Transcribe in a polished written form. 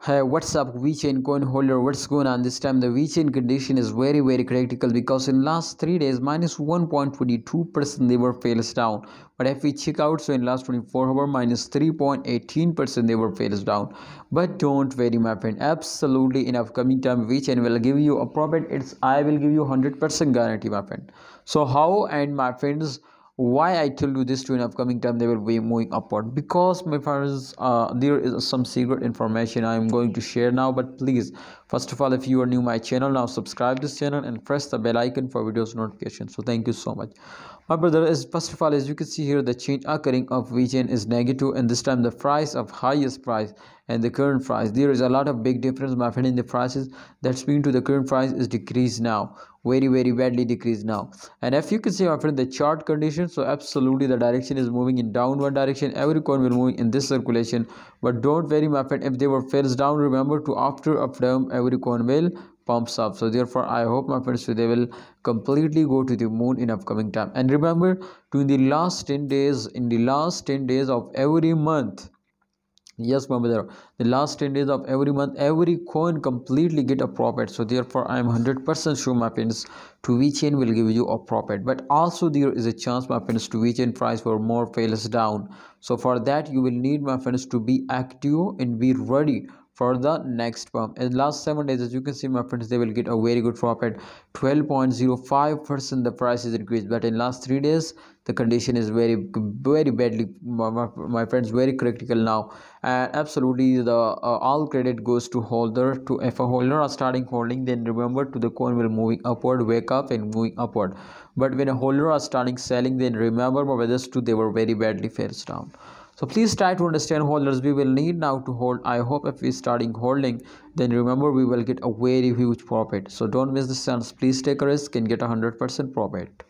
Hey, what's up, Vechain coin holder? What's going on? This time the Vechain condition is very critical because in last 3 days minus 1.22% they were fails down. But if we check out, so in last 24 hours minus 3.18% they were fails down. But don't worry, my friend. Absolutely in upcoming time Vechain will give you a profit. I will give you 100% guarantee, my friend. So how, and my friends, why I tell you this to in upcoming time they will be moving upward? Because my friends, there is some secret information I am going to share now. But please, first of all, if you are new my channel, now subscribe this channel and press the bell icon for videos notification. So thank you so much, my brother. Is first of all, as you can see here, the change occurring of Vechain is negative, and this time the price of highest price and the current price, there is a lot of big difference, my friend, in the prices. That's mean to the current price is decreased now, very badly decreased now. And if you can see, my friend, the chart condition, so absolutely the direction is moving in downward direction. Every coin will move in this circulation. But don't worry, my friend, if they were fails down, remember to after up down every coin will pumps up. So therefore I hope, my friends, so they will completely go to the moon in upcoming time. And remember, to in the last 10 days, in the last 10 days of every month, yes, my brother, the last 10 days of every month, every coin completely get a profit. So therefore I am 100% sure, my friends, to Vechain will give you a profit. But also there is a chance, my friends, to Vechain price for more fails down. So for that you will need, my friends, to be active and be ready for the next pump. In last 7 days, as you can see, my friends, they will get a very good profit. 12.05% the price is increased. But in last 3 days the condition is very badly, my friends, very critical now. And absolutely the all credit goes to holder. To if a holder are starting holding, then remember to the coin will moving upward, wake up and moving upward. But when a holder are starting selling, then remember, my brothers, too, they were very badly fails down. So please try to understand, holders. We will need now to hold. I hope if we starting holding, then remember we will get a very huge profit. So don't miss this chance. Please take a risk and get 100% profit.